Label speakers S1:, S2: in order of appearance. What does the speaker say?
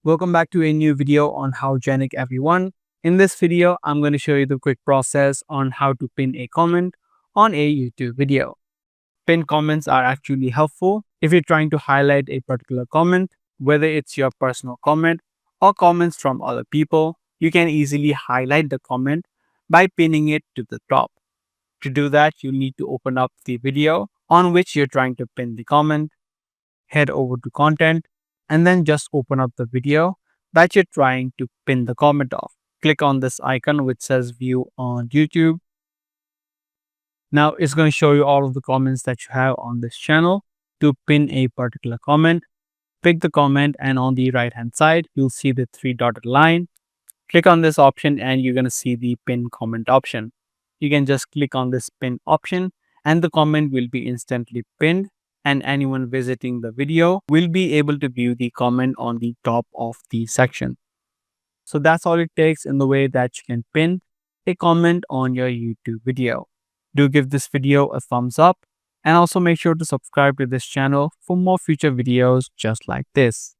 S1: Welcome back to a new video on HowGenic everyone. In this video, I'm going to show you the quick process on how to pin a comment on a YouTube video. Pinned comments are actually helpful if you're trying to highlight a particular comment, whether it's your personal comment or comments from other people. You can easily highlight the comment by pinning it to the top. To do that, you need to open up the video on which you're trying to pin the comment, head over to content, and then just open up the video that you're trying to pin the comment of. Click on this icon which says view on YouTube. Now it's going to show you all of the comments that you have on this channel. To pin a particular comment, pick the comment, and on the right hand side, you'll see the three dotted line. Click on this option and you're going to see the pin comment option. You can just click on this pin option and the comment will be instantly pinned, and anyone visiting the video will be able to view the comment on the top of the section. So that's all it takes in the way that you can pin a comment on your YouTube video. Do give this video a thumbs up and also make sure to subscribe to this channel for more future videos just like this.